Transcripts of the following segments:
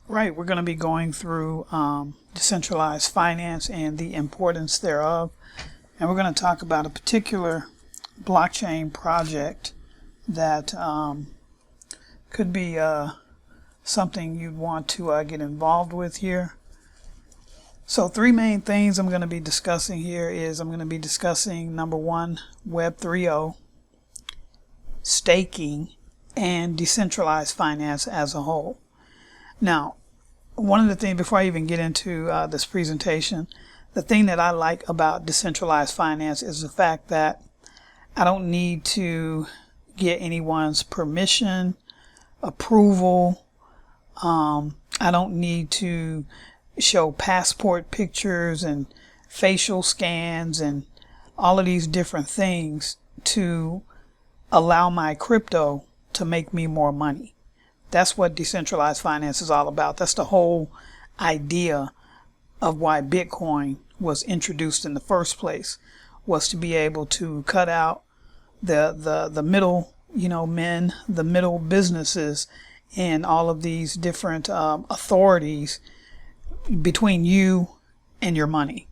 Right, we're going to be going through decentralized finance and the importance thereof. And we're going to talk about a particular blockchain project that could be something you'd want to get involved with here. So three main things I'm going to be discussing here is I'm going to be discussing number one, Web 3.0, staking, and decentralized finance as a whole. Now, one of the things, before I even get into this presentation, the thing that I like about decentralized finance is the fact that I don't need to get anyone's permission, approval. I don't need to show passport pictures and facial scans and all of these different things to allow my crypto to make me more money. That's what decentralized finance is all about. That's the whole idea of why Bitcoin was introduced in the first place, was to be able to cut out the middle, men, the middle businesses, and all of these different authorities between you and your money.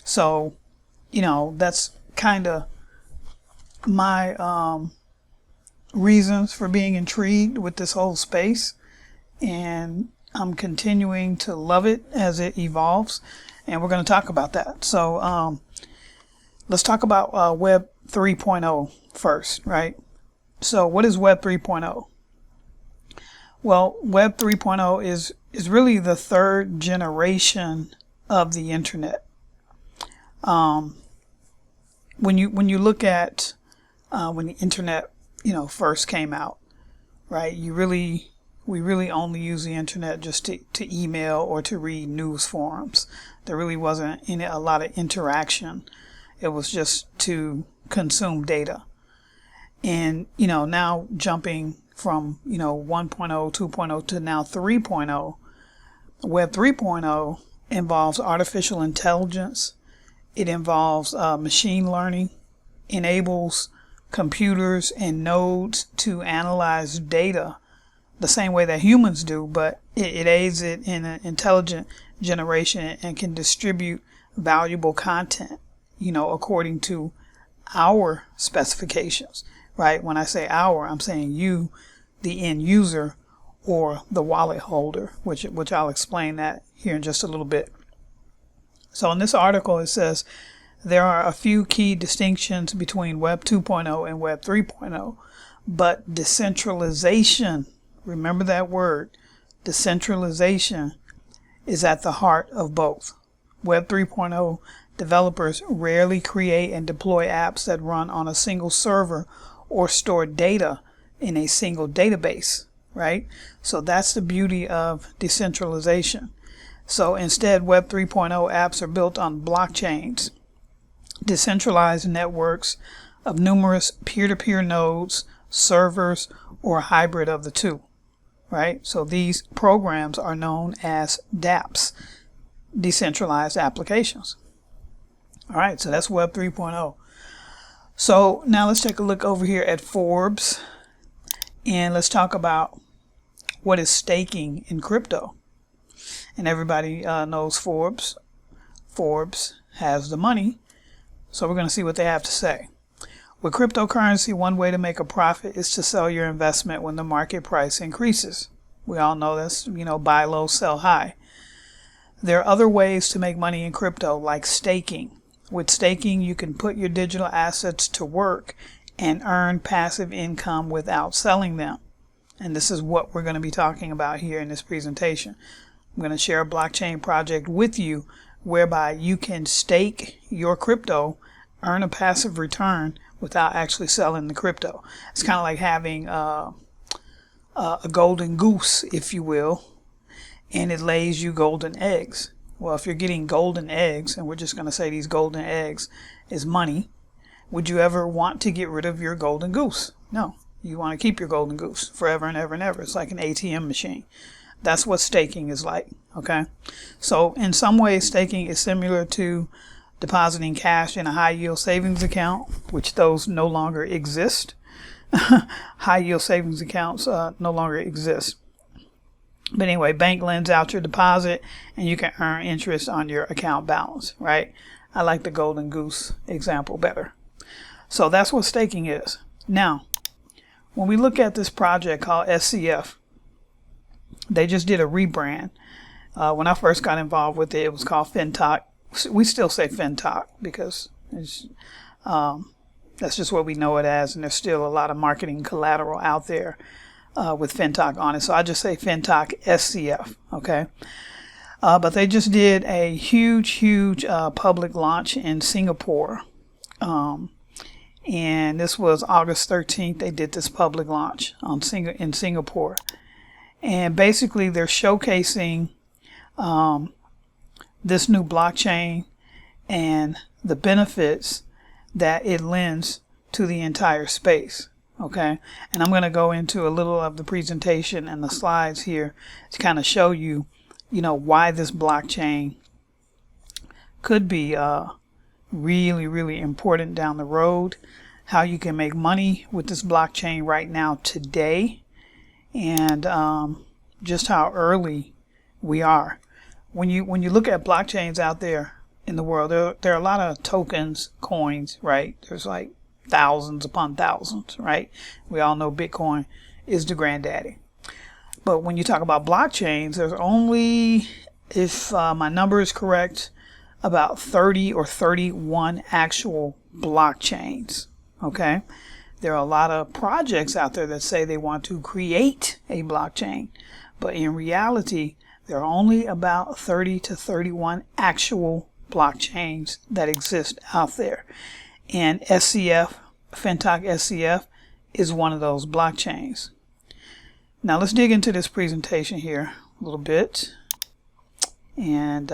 So, that's kind of my reasons for being intrigued with this whole space, and I'm continuing to love it as it evolves, and we're going to talk about that. So let's talk about Web 3.0 first, right? So what is Web 3.0? Well, Web 3.0 is really the third generation of the internet. When you look at when the internet first came out, right? We really only use the internet just to email or to read news forums. There really wasn't a lot of interaction. It was just to consume data. And, now jumping from, 1.0, 2.0 to now 3.0, Web 3.0 involves artificial intelligence. It involves machine learning, enables computers and nodes to analyze data the same way that humans do, but it aids it in an intelligent generation and can distribute valuable content, according to our specifications, right? When I say our, I'm saying you, the end user, or the wallet holder, which I'll explain that here in just a little bit. So in this article, it says there are a few key distinctions between Web 2.0 and Web 3.0, but decentralization, remember that word, decentralization, is at the heart of both. Web 3.0 developers rarely create and deploy apps that run on a single server or store data in a single database, right? So that's the beauty of decentralization. So instead, Web 3.0 apps are built on blockchains, decentralized networks of numerous peer-to-peer nodes, servers, or a hybrid of the two, right? So these programs are known as dApps, decentralized applications. All right, so that's Web 3.0. So now let's take a look over here at Forbes, and let's talk about what is staking in crypto. And everybody knows Forbes. Forbes has the money. So we're going to see what they have to say. With cryptocurrency, one way to make a profit is to sell your investment when the market price increases. We all know this, buy low, sell high. There are other ways to make money in crypto, like staking. With staking, you can put your digital assets to work and earn passive income without selling them. And this is what we're going to be talking about here in this presentation. I'm going to share a blockchain project with you whereby you can stake your crypto, earn a passive return without actually selling the crypto. It's kind of like having a golden goose, if you will, and it lays you golden eggs. Well, if you're getting golden eggs, and we're just going to say these golden eggs is money, would you ever want to get rid of your golden goose? No. You want to keep your golden goose forever and ever and ever. It's like an ATM machine. That's what staking is like, okay? So in some ways, staking is similar to depositing cash in a high-yield savings account, which those no longer exist. High-yield savings accounts no longer exist. But anyway, bank lends out your deposit and you can earn interest on your account balance, right? I like the golden goose example better. So that's what staking is. Now, when we look at this project called SCF, they just did a rebrand. When I first got involved with it, it was called Fintoch. We still say Fintoch because it's, that's just what we know it as, and there's still a lot of marketing collateral out there with Fintoch on it. So I just say Fintoch SCF, okay? But they just did a huge public launch in Singapore. And this was August 13th. They did this public launch in Singapore. And basically they're showcasing this new blockchain and the benefits that it lends to the entire space. Okay, and I'm going to go into a little of the presentation and the slides here to kind of show you, why this blockchain could be really important down the road, how you can make money with this blockchain right now today, and just how early we are. When you look at blockchains out there in the world, there are a lot of tokens, coins, right? There's like thousands upon thousands, right? We all know Bitcoin is the granddaddy. But when you talk about blockchains, there's only, if my number is correct, about 30 or 31 actual blockchains. Okay, there are a lot of projects out there that say they want to create a blockchain, but in reality there are only about 30 to 31 actual blockchains that exist out there, and SCF, Fintoch SCF, is one of those blockchains. Now let's dig into this presentation here a little bit, and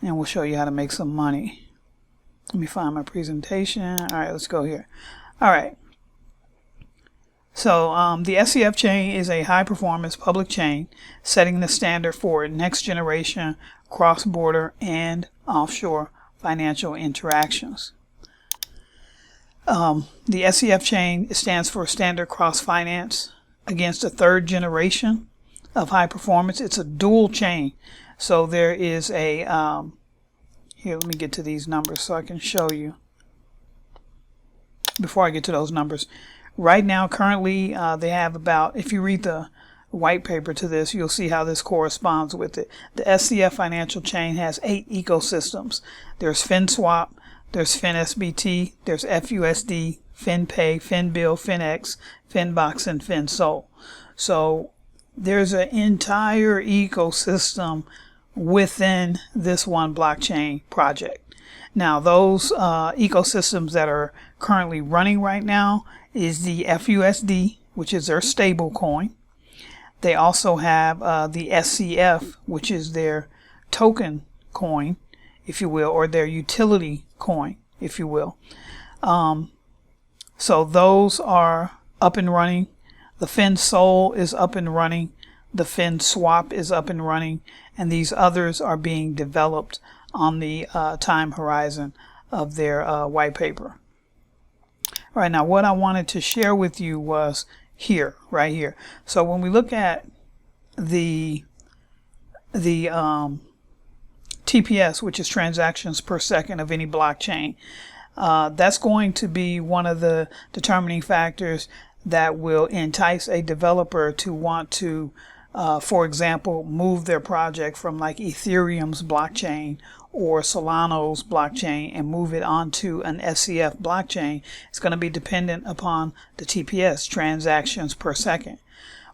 we'll show you how to make some money. Let me find my presentation. All right, let's go here. All right. So the SCF chain is a high-performance public chain setting the standard for next generation cross-border and offshore financial interactions. The SCF chain stands for Standard Cross Finance against a third generation of high performance. It's a dual chain. So there is a here, let me get to these numbers so I can show you. Before I get to those numbers, right now, currently, they have about, if you read the white paper to this, you'll see how this corresponds with it. The SCF financial chain has 8 ecosystems. There's FinSwap, there's FinSBT, there's FUSD, FinPay, FinBill, FinX, FinBox, and FinSol. So there's an entire ecosystem within this one blockchain project. Now, those ecosystems that are currently running right now is the FUSD, which is their stable coin. They also have the SCF, which is their token coin, if you will, or their utility coin, if you will. So those are up and running. The FinSol is up and running. The FinSwap is up and running, and these others are being developed on the time horizon of their white paper. All right, now what I wanted to share with you was here, right here. So when we look at the TPS, which is transactions per second of any blockchain, that's going to be one of the determining factors that will entice a developer to want to, for example, move their project from like Ethereum's blockchain or Solano's blockchain and move it onto an SCF blockchain. It's going to be dependent upon the TPS, transactions per second.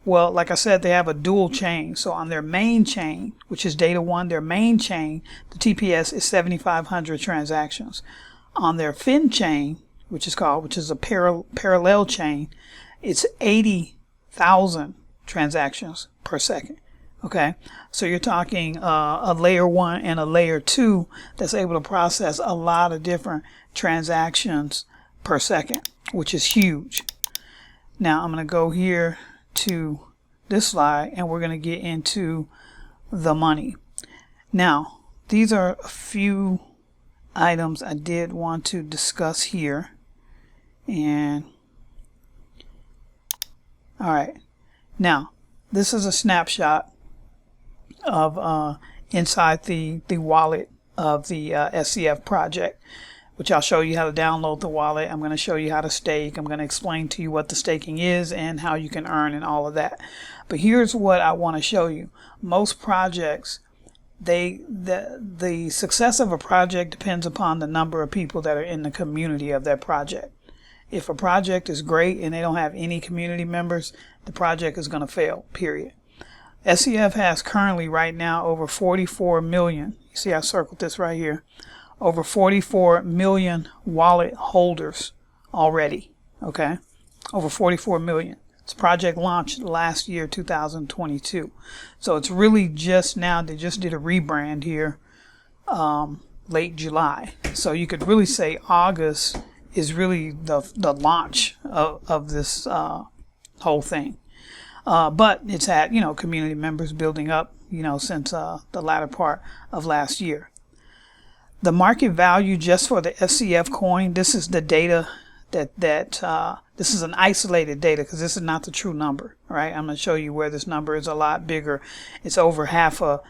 Well, like I said, they have a dual chain. So on their main chain, which is Data 1, their main chain, the TPS is 7,500 transactions. On their Fin chain, which is a parallel chain, it's 80,000 transactions per second. Okay, so you're talking a layer 1 and a layer 2 that's able to process a lot of different transactions per second, which is huge. Now I'm going to go here to this slide and we're going to get into the money. Now, these are a few items I did want to discuss here. And all right, now this is a snapshot of inside the wallet of the SCF project, which I'll show you how to download the wallet. I'm going to show you how to stake. I'm going to explain to you what the staking is and how you can earn and all of that. But here's what I want to show you. Most projects, the success of a project depends upon the number of people that are in the community of that project. If a project is great and they don't have any community members, the project is going to fail, period. SCF has currently right now over 44 million. You see I circled this right here. Over 44 million wallet holders already. Okay, over 44 million. This project launched last year, 2022. So it's really just now, they just did a rebrand here late July. So you could really say August is really the launch of this whole thing. But it's had, community members building up, since the latter part of last year. The market value just for the SCF coin, this is the data this is an isolated data because this is not the true number, right? I'm going to show you where this number is a lot bigger. It's over half a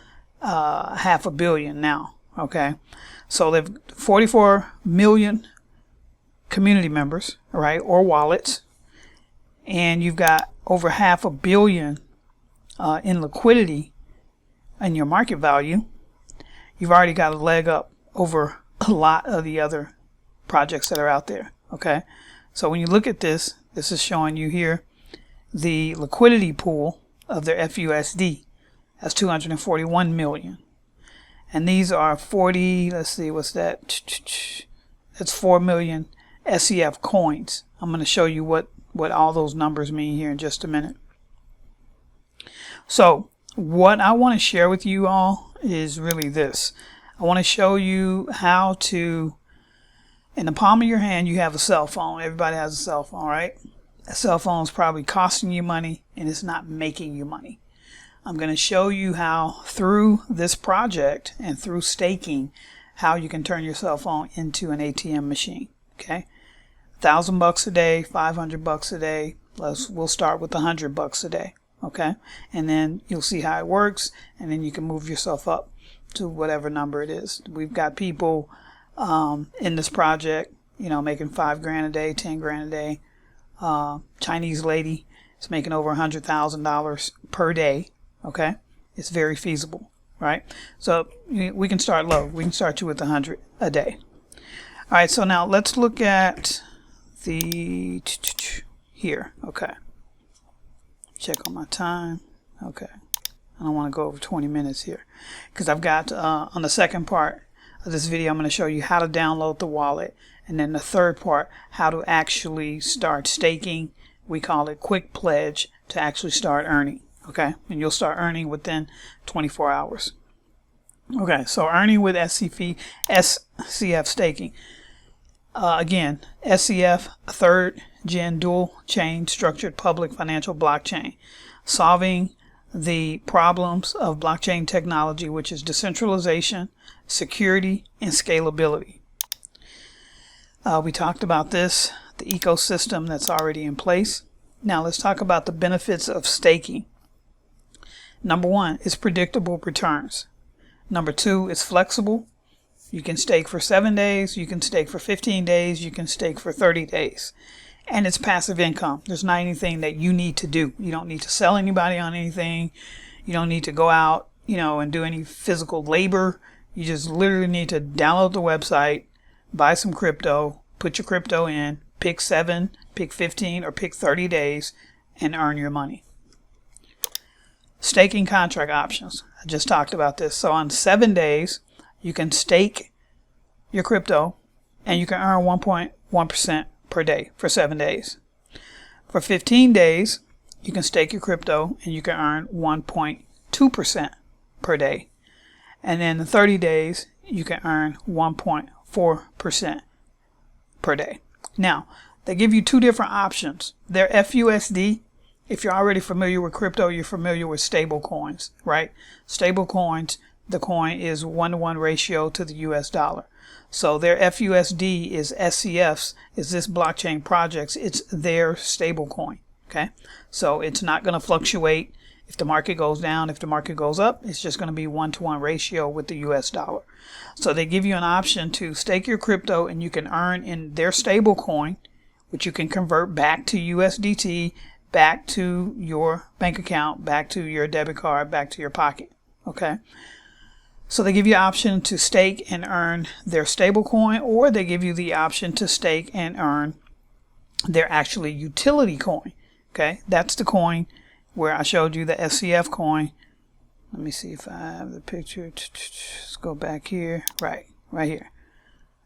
billion now, okay? So they've 44 million community members, right, or wallets, and you've got over $500 million in liquidity in your market value. You've already got a leg up over a lot of the other projects that are out there. Okay, so when you look at this, this is showing you here the liquidity pool of their FUSD. That's 241 million, and these are 40. Let's see, what's that? That's 4 million SCF coins. I'm going to show you what all those numbers mean here in just a minute. So what I want to share with you all is really this. I want to show you how to, in the palm of your hand, you have a cell phone. Everybody has a cell phone, right? A cell phone is probably costing you money and it's not making you money. I'm going to show you how through this project and through staking, how you can turn your cell phone into an ATM machine. Okay, $1,000 a day, $500 a day. We'll start with $100 a day. Okay, and then you'll see how it works, and then you can move yourself up to whatever number it is. We've got people in this project, making $5,000 a day, $10,000 a day. Chinese lady is making over $100,000 per day. Okay, it's very feasible, right? So we can start low. We can start you with 100 a day. All right, so now let's look at the here. Okay, check on my time. Okay, I don't want to go over 20 minutes here because I've got on the second part of this video, I'm going to show you how to download the wallet, and then the third part, how to actually start staking. We call it quick pledge to actually start earning. Okay, and you'll start earning within 24 hours. Okay, so earning with SCF staking. Again, SCF, a third gen dual chain structured public financial blockchain, solving the problems of blockchain technology, which is decentralization, security, and scalability. We talked about this, the ecosystem that's already in place. Now let's talk about the benefits of staking. Number one is predictable returns. Number two is flexible. You can stake for 7 days, you can stake for 15 days, you can stake for 30 days. And it's passive income. There's not anything that you need to do. You don't need to sell anybody on anything. You don't need to go out, and do any physical labor. You just literally need to download the website, buy some crypto, put your crypto in, pick 7, pick 15, or pick 30 days, and earn your money. Staking contract options. I just talked about this. So on 7 days, you can stake your crypto and you can earn 1.1% per day for 7 days. For 15 days, you can stake your crypto and you can earn 1.2% per day. And then in 30 days, you can earn 1.4% per day. Now, they give you two different options. Their FUSD, if you're already familiar with crypto, you're familiar with stable coins, right? Stable coins, the coin is 1-to-1 ratio to the US dollar. So their FUSD is SCF's, is this blockchain project's, it's their stable coin, okay? So it's not going to fluctuate. If the market goes down, if the market goes up, it's just going to be 1-to-1 ratio with the US dollar. So they give you an option to stake your crypto, and you can earn in their stable coin, which you can convert back to USDT, back to your bank account, back to your debit card, back to your pocket. Okay. So they give you the option to stake and earn their stable coin, or they give you the option to stake and earn their actually utility coin. Okay. That's the coin where I showed you the SCF coin. Let me see if I have the picture. Let's go back here. Right here.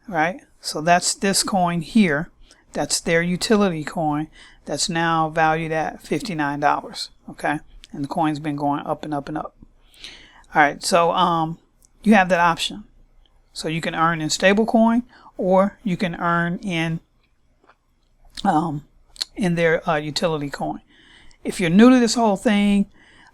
Right. So that's this coin here. That's their utility coin. That's now valued at $59. Okay. And the coin's been going up and up and up. All right. So you have that option. So you can earn in stable coin, or you can earn in their utility coin. If you're new to this whole thing,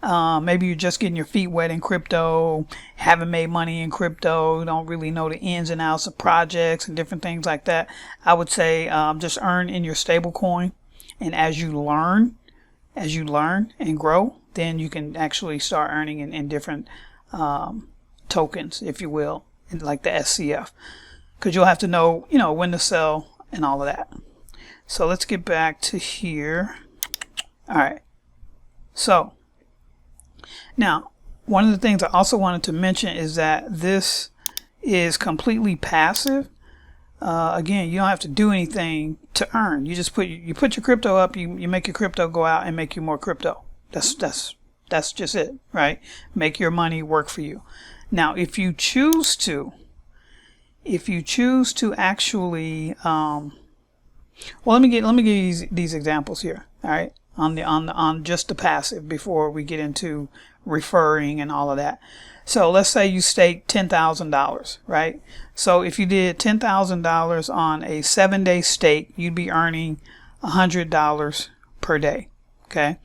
maybe you're just getting your feet wet in crypto, haven't made money in crypto, don't really know the ins and outs of projects and different things like that, I would say just earn in your stable coin. And as you learn and grow, then you can actually start earning in different tokens, if you will, like the SCF. Because you'll have to know, when to sell and all of that. So let's get back to here. All right. So now, one of the things I also wanted to mention is that this is completely passive. Again, you don't have to do anything to earn. You just put your crypto up. You make your crypto go out and make you more crypto. That's just it, right? Make your money work for you. Now, if you choose to actually, well, let me give you these examples here. All right. On just the passive before we get into referring and all of that. So let's say you stake $10,000, right? So if you did $10,000 on a 7-day stake, you'd be earning $100 per day. Okay.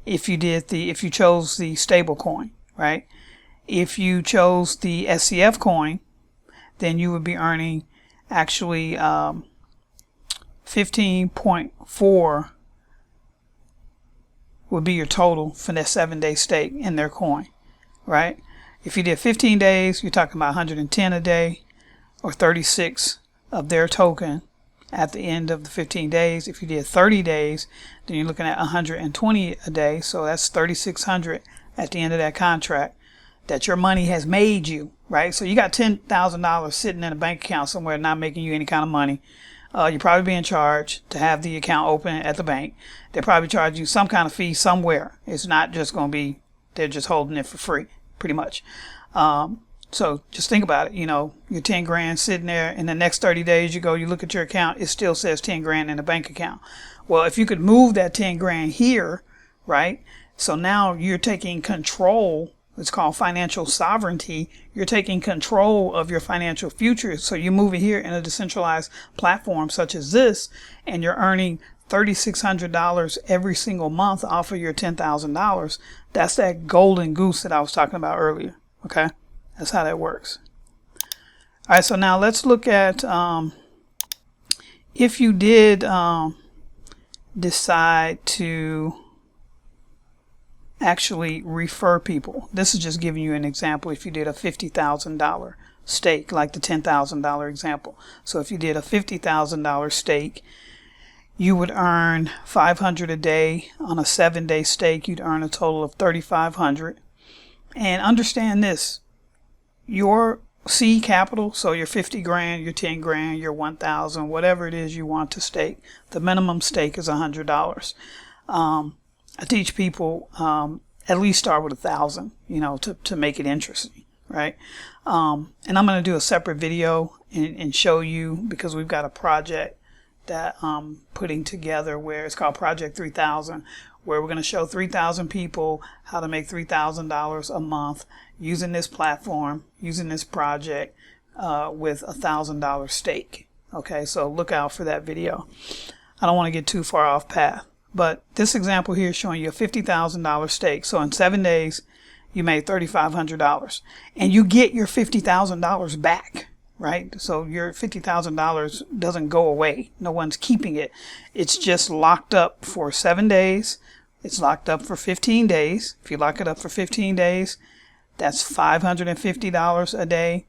If you chose the stable coin, right? If you chose the SCF coin, then you would be earning actually 15.4 would be your total for that 7-day stake in their coin, right? If you did 15 days, you're talking about 110 a day, or 36 of their token at the end of the 15 days. If you did 30 days, then you're looking at 120 a day. So that's 3,600 at the end of that contract that your money has made you, right? So you got $10,000 sitting in a bank account somewhere not making you any kind of money. You're probably being charged to have the account open at the bank. They probably charge you some kind of fee somewhere. It's not just going to be, they're just holding it for free, pretty much. So just think about it. You're 10 grand sitting there. In the next 30 days, you look at your account, it still says 10 grand in the bank account. Well, if you could move that 10 grand here, right? So now you're taking control. It's called financial sovereignty. You're taking control of your financial future. So you move it here in a decentralized platform such as this, and you're earning $3,600 every single month off of your $10,000. That's that golden goose that I was talking about earlier. Okay. That's how that works. All right. So now let's look at, if you did, decide to actually refer people. This is just giving you an example. If you did a $50,000 stake, like the $10,000 example. So if you did a $50,000 stake, you would earn $500 a day. On a 7-day stake, you'd earn a total of $3,500. And understand this, your seed capital, so your 50 grand, your 10 grand, your 1,000, whatever it is you want to stake, the minimum stake is $100. I teach people at least start with 1,000, to make it interesting, right? And I'm going to do a separate video and show you, because we've got a project that I'm putting together where it's called Project 3000, where we're going to show 3,000 people how to make $3,000 a month using this platform, using this project with $1,000 stake. Okay, so look out for that video. I don't want to get too far off path. But this example here is showing you a $50,000 stake. So in 7 days, you made $3,500. And you get your $50,000 back, right? So your $50,000 doesn't go away. No one's keeping it. It's just locked up for 7 days It's locked up for 15 days. If you lock it up for 15 days, that's $550 a day.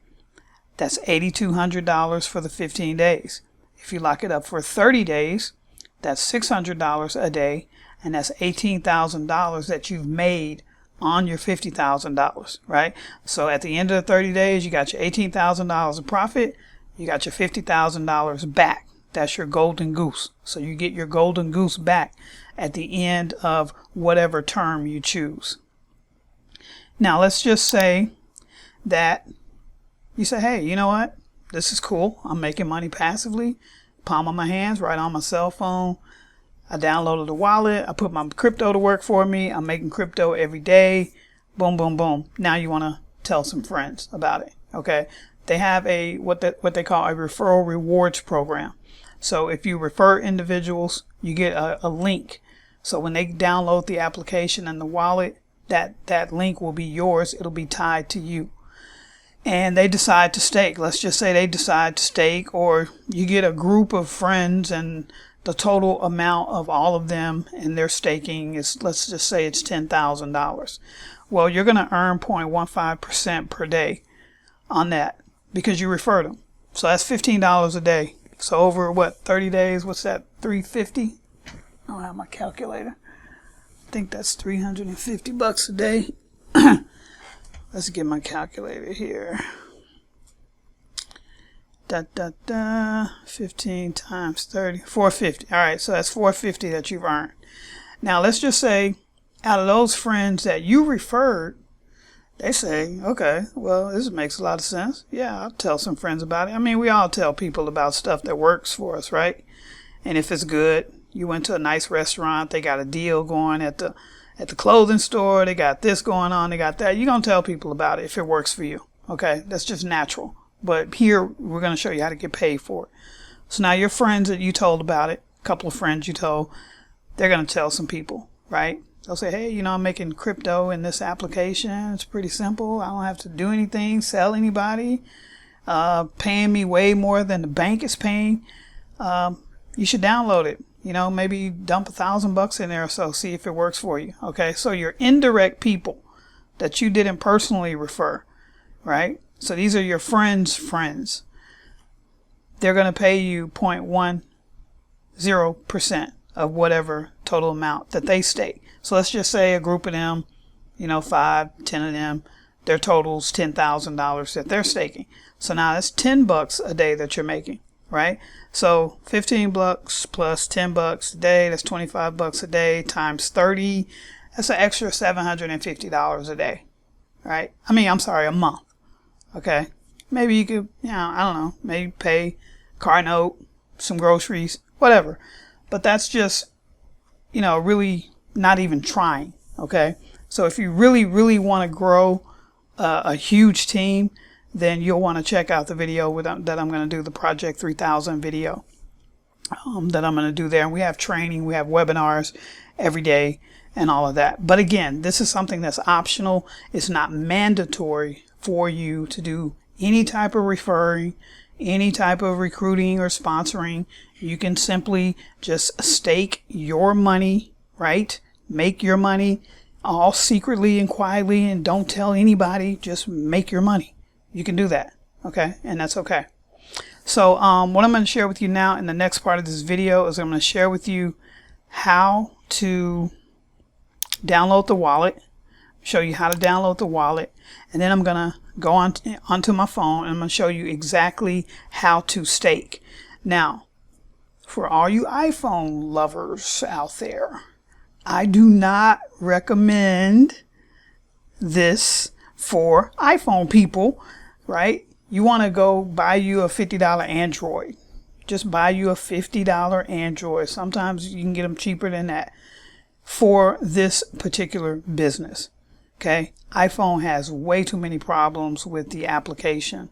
That's $8,200 for the 15 days. If you lock it up for 30 days, that's $600 a day, and that's $18,000 that you've made on your $50,000, right? So at the end of the 30 days, you got your $18,000 of profit, you got your $50,000 back. That's your golden goose. So you get your golden goose back at the end of whatever term you choose. Now let's just say that you say, hey, you know what? This is cool. I'm making money passively. Palm of my hands, right on my cell phone. I downloaded the wallet. I put my crypto to work for me. I'm making crypto every day. Boom, boom, boom. Now you want to tell some friends about it. Okay. They have a what they call a referral rewards program. So if you refer individuals, you get a link. So when they download the application and the wallet, that link will be yours. It'll be tied to you. And they decide to stake. Let's just say they decide to stake, or you get a group of friends and the total amount of all of them and their staking is, let's just say it's $10,000. Well, you're going to earn 0.15% per day on that because you referred them. So that's $15 a day. So over what, 30 days, what's that, 350? I don't have my calculator. I think that's 350 bucks a day. Let's get my calculator here. 15 times 30, 450. All right, so that's 450 that you've earned. Now let's just say out of those friends that you referred, they say, okay, well, this makes a lot of sense. Yeah, I'll tell some friends about it. I mean, we all tell people about stuff that works for us, right? And if it's good, you went to a nice restaurant, they got a deal going at the clothing store, they got this going on, they got that. You're going to tell people about it if it works for you. Okay, that's just natural. But here, we're going to show you how to get paid for it. So now your friends that you told about it, a couple of friends you told, they're going to tell some people, right? They'll say, hey, you know, I'm making crypto in this application. It's pretty simple. I don't have to do anything, sell anybody, paying me way more than the bank is paying. You should download it. You know, maybe dump $1,000 in there or so, see if it works for you. Okay, so your indirect people that you didn't personally refer, right? So these are your friends' friends. They're going to pay you 0.10% of whatever total amount that they stake. So let's just say a group of them, you know, 5, 10 of them, their total's $10,000 that they're staking. So now that's $10 a day that you're making, right? So $15 plus $10 a day, that's $25 a day times 30. That's an extra $750 a day, right? I mean, I'm sorry, a month. Okay. Maybe you could, you know, I don't know, maybe pay car note, some groceries, whatever. But that's just, you know, really not even trying. Okay. So if you really, really want to grow a huge team, then you'll want to check out the video that I'm going to do, the Project 3000 video that I'm going to do there. And we have training, we have webinars every day and all of that. But again, this is something that's optional. It's not mandatory for you to do any type of referring, any type of recruiting or sponsoring. You can simply just stake your money, right? Make your money all secretly and quietly and don't tell anybody. Just make your money. You can do that, okay? And that's okay. So what I'm going to share with you now in the next part of this video is I'm going to share with you how to download the wallet, show you how to download the wallet, and then I'm going to go onto my phone and I'm going to show you exactly how to stake. Now, for all you iPhone lovers out there, I do not recommend this for iPhone people, right? You want to go buy you a $50 Android. Just buy you a $50 Android. Sometimes you can get them cheaper than that for this particular business. Okay, iPhone has way too many problems with the application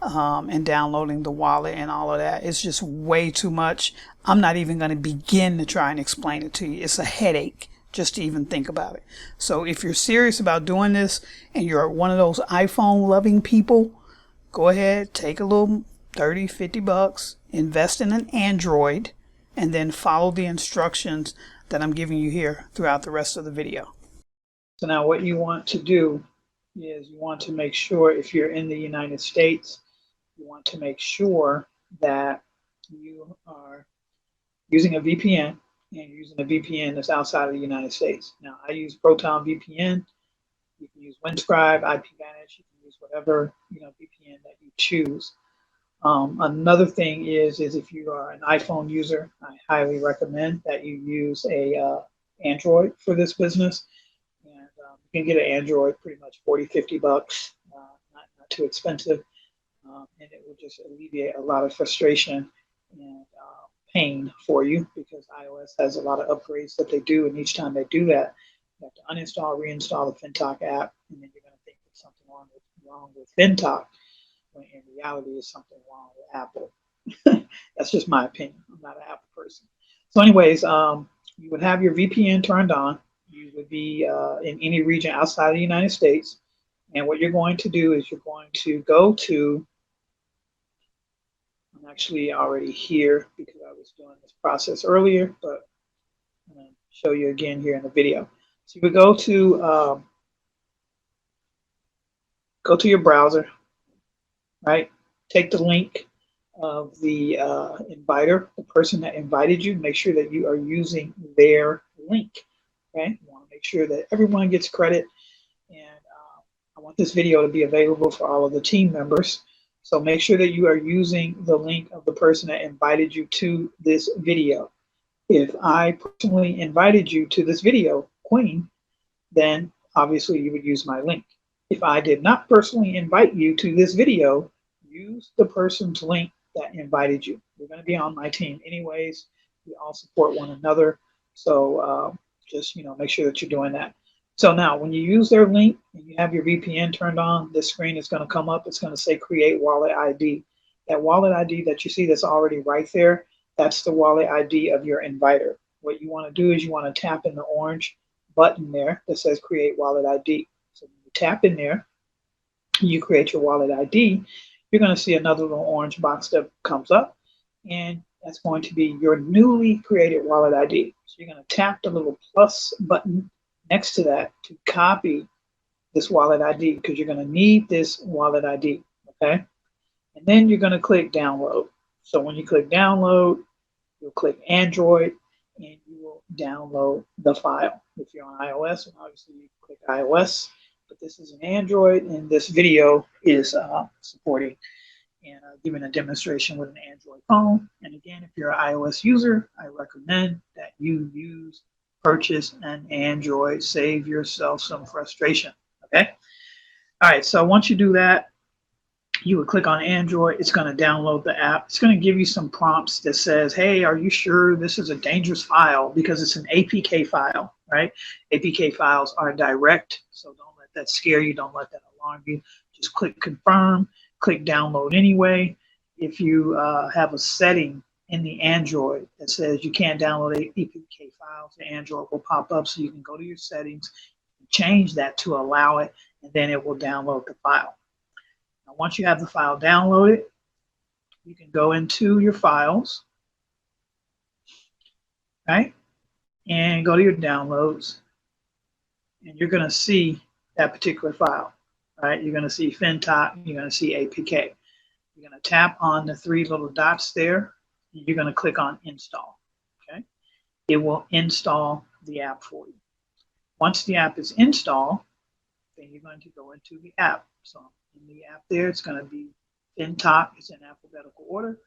and downloading the wallet and all of that. It's just way too much. I'm not even going to begin to try and explain it to you. It's a headache just to even think about it. So if you're serious about doing this and you're one of those iPhone loving people, go ahead, take a little 30, 50 bucks, invest in an Android, and then follow the instructions that I'm giving you here throughout the rest of the video. So now what you want to do is you want to make sure, if you're in the United States, you want to make sure that you are using a VPN, and you're using a VPN that's outside of the United States. Now, I use Proton VPN. You can use Windscribe, IPVanish. You can use whatever VPN that you choose. Another thing is if you are an iPhone user, I highly recommend that you use a Android for this business. And you can get an Android pretty much 40, 50 bucks, not too expensive. And it will just alleviate a lot of frustration and pain for you, because iOS has a lot of upgrades that they do, and each time they do that, you have to uninstall, reinstall the Fintoch app, and then you're going to think there's something wrong with Fintoch, when in reality is something wrong with Apple. That's just my opinion. I'm not an Apple person. So anyways, you would have your VPN turned on. You would be in any region outside of the United States. And what you're going to do is you're going to go to, I'm actually already here because I was doing this process earlier, but I'm going to show you again here in the video. So you would go to your browser, right? Take the link of the inviter, the person that invited you. Make sure that you are using their link. Okay, you want to make sure that everyone gets credit, and I want this video to be available for all of the team members. So make sure that you are using the link of the person that invited you to this video. If I personally invited you to this video, Queen, then obviously you would use my link. If I did not personally invite you to this video, use the person's link that invited you. You're going to be on my team anyways. We all support one another. So just make sure that you're doing that. So now when you use their link and you have your VPN turned on, this screen is going to come up. It's going to say create wallet ID. That wallet ID that you see that's already right there, that's the wallet ID of your inviter. What you want to do is you want to tap in the orange button there that says create wallet ID. So when you tap in there, you create your wallet ID, you're going to see another little orange box that comes up, and that's going to be your newly created wallet ID. So you're going to tap the little plus button next to that to copy this wallet ID, because you're going to need this wallet ID, okay? And then you're going to click download. So when you click download, you'll click Android, and you will download the file. If you're on iOS, and obviously you click iOS, but this is an Android, and this video is supporting and giving a demonstration with an Android phone. And again, if you're an iOS user, I recommend that you purchase an Android. Save yourself some frustration, okay? All right, so once you do that, you would click on Android. It's going to download the app. It's going to give you some prompts that says, hey, are you sure this is a dangerous file? Because it's an APK file, right? APK files are direct, so don't let that scare you. Don't let that alarm you. Just click confirm, click download anyway. If you have a setting in the Android that says you can't download APK files, the Android will pop up, so you can go to your settings, change that to allow it, and then it will download the file. Now, once you have the file downloaded, you can go into your files, right? And go to your downloads, and you're going to see that particular file, right? You're going to see Fintoch, you're going to see APK. You're going to tap on the three little dots there, and you're going to click on install, okay? It will install the app for you. Once the app is installed, then you're going to go into the app. So in the app there, it's going to be Fintoch. It's in alphabetical order.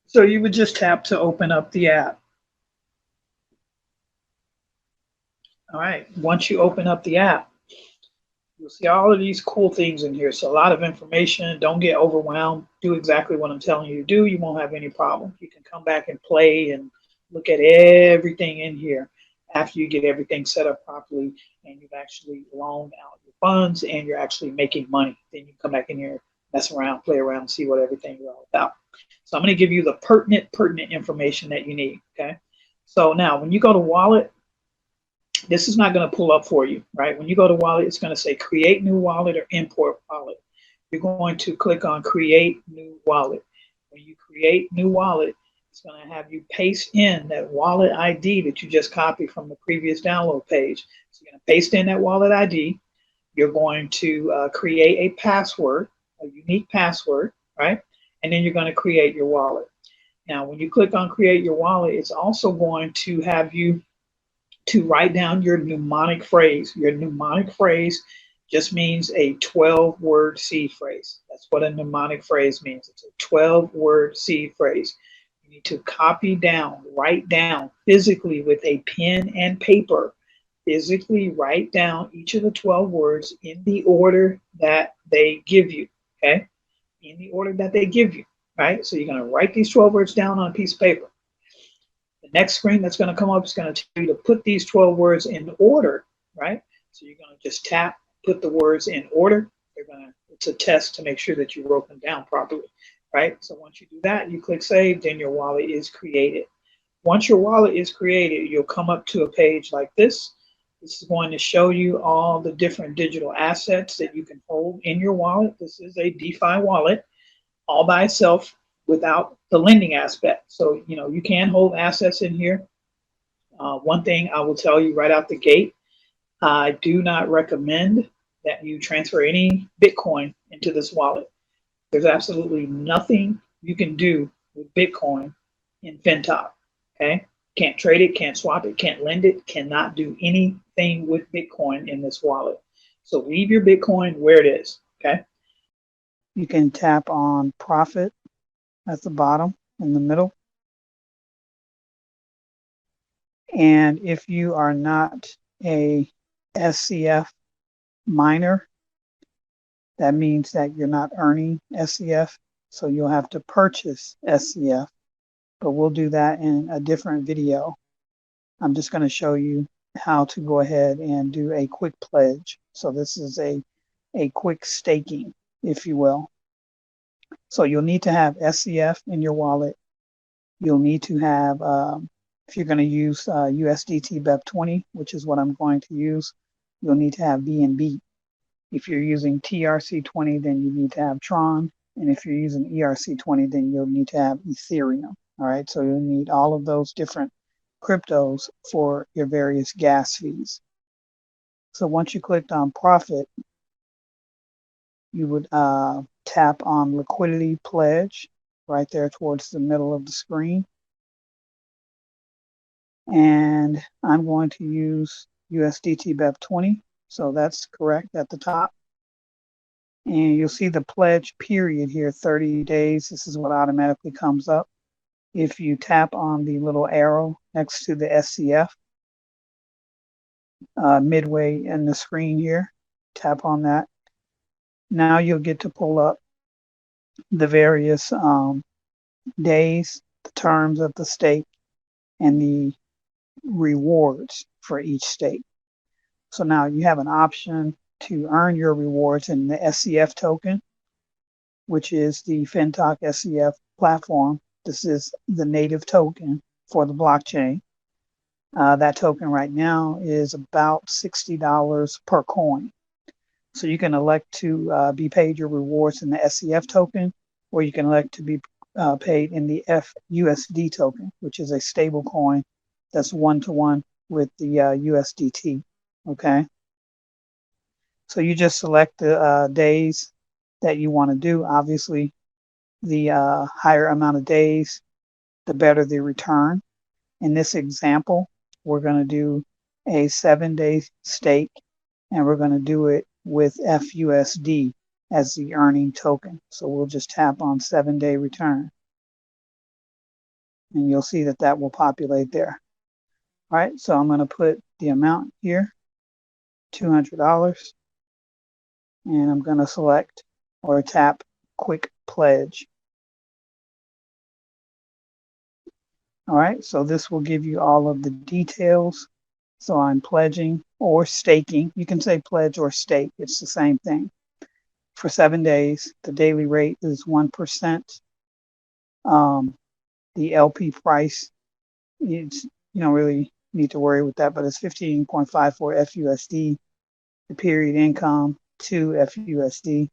So you would just tap to open up the app. All right, once you open up the app, you'll see all of these cool things in here. So a lot of information. Don't get overwhelmed. Do exactly what I'm telling you to do. You won't have any problem. You can come back and play and look at everything in here after you get everything set up properly and you've actually loaned out your funds and you're actually making money. Then you come back in here, mess around, play around, see what everything is all about. So I'm going to give you the pertinent information that you need, okay? So now when you go to wallet, this is not going to pull up for you, right? When you go to wallet, it's going to say create new wallet or import wallet. You're going to click on create new wallet. When you create new wallet, It's going to have you paste in that wallet ID that you just copied from the previous download page. So you're going to paste in that wallet ID. You're going to create a password, a unique password, right? And then you're going to create your wallet. Now, when you click on create your wallet, it's also going to have you to write down your mnemonic phrase. Your mnemonic phrase just means a 12-word seed phrase. That's what a mnemonic phrase means. It's a 12-word seed phrase. You need to copy down, write down physically with a pen and paper. Physically write down each of the 12 words in the order that they give you, okay? In the order that they give you, right? So you're going to write these 12 words down on a piece of paper. The next screen that's going to come up is going to tell you to put these 12 words in order, right? So you're going to just tap, put the words in order. It's a test to make sure that you wrote them down properly, right? So once you do that, you click save, then your wallet is created. Once your wallet is created, you'll come up to a page like this. This is going to show you all the different digital assets that you can hold in your wallet. This is a DeFi wallet all by itself without the lending aspect. So, you can hold assets in here. One thing I will tell you right out the gate, I do not recommend that you transfer any Bitcoin into this wallet. There's absolutely nothing you can do with Bitcoin in Fintoch, okay? Can't trade it, can't swap it, can't lend it, cannot do anything with Bitcoin in this wallet. So leave your Bitcoin where it is, okay? You can tap on profit at the bottom in the middle. And if you are not a SCF miner, that means that you're not earning SCF. So you'll have to purchase SCF, but we'll do that in a different video. I'm just going to show you how to go ahead and do a quick pledge. So this is a quick staking, if you will. So you'll need to have SCF in your wallet. You'll need to have, if you're going to use USDT BEP20, which is what I'm going to use, you'll need to have BNB. If you're using TRC20, then you need to have Tron. And if you're using ERC20, then you'll need to have Ethereum. All right, so you'll need all of those different cryptos for your various gas fees. So once you clicked on profit, you would tap on liquidity pledge right there towards the middle of the screen. And I'm going to use USDT BEP20. So that's correct at the top. And you'll see the pledge period here, 30 days. This is what automatically comes up. If you tap on the little arrow next to the SCF, midway in the screen here, tap on that. Now you'll get to pull up the various days, the terms of the stake, and the rewards for each stake. So now you have an option to earn your rewards in the SCF token, which is the Fintoch SCF platform. This is the native token for the blockchain. That token right now is about $60 per coin. So you can elect to be paid your rewards in the SCF token, or you can elect to be paid in the FUSD token, which is a stable coin that's one-to-one with the USDT. Okay. So you just select the days that you want to do. Obviously, the higher amount of days, the better the return. In this example, we're going to do a 7-day stake, and we're going to do it with FUSD as the earning token. So we'll just tap on 7-day return. And you'll see that that will populate there. All right, so I'm going to put the amount here, $200. And I'm going to select or tap quick pledge. All right, so this will give you all of the details. So I'm pledging or staking. You can say pledge or stake. It's the same thing. For 7 days, the daily rate is 1%. The LP price, you don't really need to worry with that, but it's 15.54 FUSD. The period income, 2 FUSD.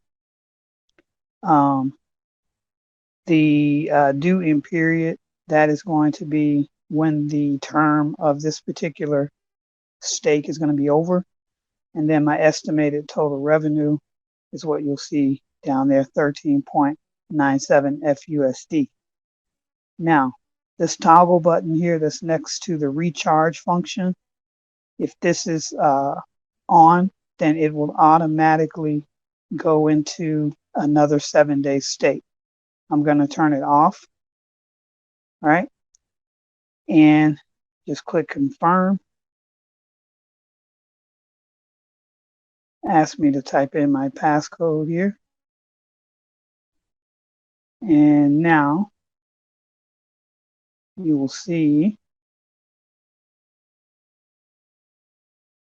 The due in period that is going to be when the term of this particular stake is going to be over. And then my estimated total revenue is what you'll see down there, 13.97 FUSD. Now, this toggle button here that's next to the recharge function, if this is on, then it will automatically go into another 7-day state. I'm going to turn it off, right? And just click confirm. Ask me to type in my passcode here. And now you will see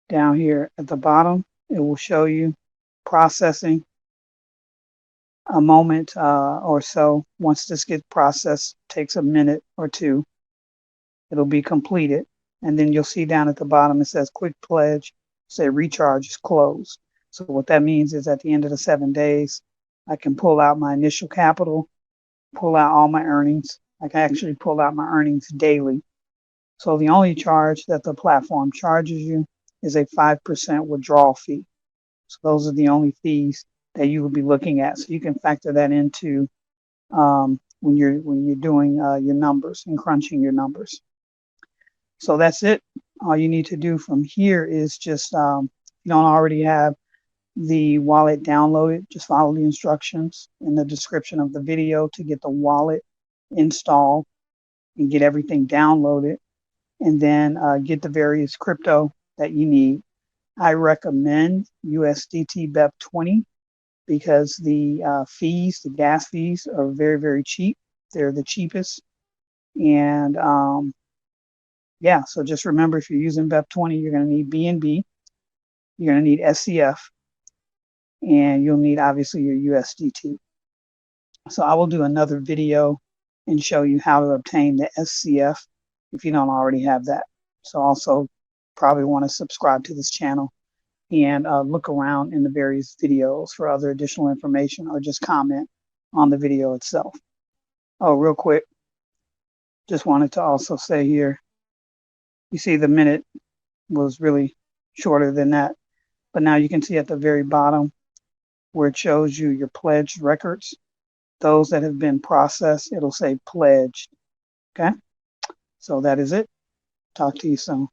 down here at the bottom, it will show you processing. A moment or so. Once this gets processed, takes a minute or two, it'll be completed. And then you'll see down at the bottom, it says quick pledge, say recharge is closed. So what that means is at the end of the 7 days, I can pull out my initial capital, pull out all my earnings. I can actually pull out my earnings daily. So the only charge that the platform charges you is a 5% withdrawal fee. So those are the only fees that you will be looking at. So you can factor that into when you're doing your numbers and crunching your numbers. So that's it. All you need to do from here is just, if you don't already have the wallet downloaded, just follow the instructions in the description of the video to get the wallet installed and get everything downloaded, and then get the various crypto that you need. I recommend USDT BEP20 because the fees, the gas fees, are very, very cheap. They're the cheapest. And yeah, so just remember, if you're using BEP20, you're going to need BNB, you're going to need SCF, and you'll need obviously your USDT. So I will do another video and show you how to obtain the SCF if you don't already have that. So also probably want to subscribe to this channel and look around in the various videos for other additional information, or just comment on the video itself. Oh, real quick, just wanted to also say here, you see the minute was really shorter than that, but now you can see at the very bottom where it shows you your pledged records, those that have been processed, it'll say pledged. Okay, so that is it. Talk to you soon.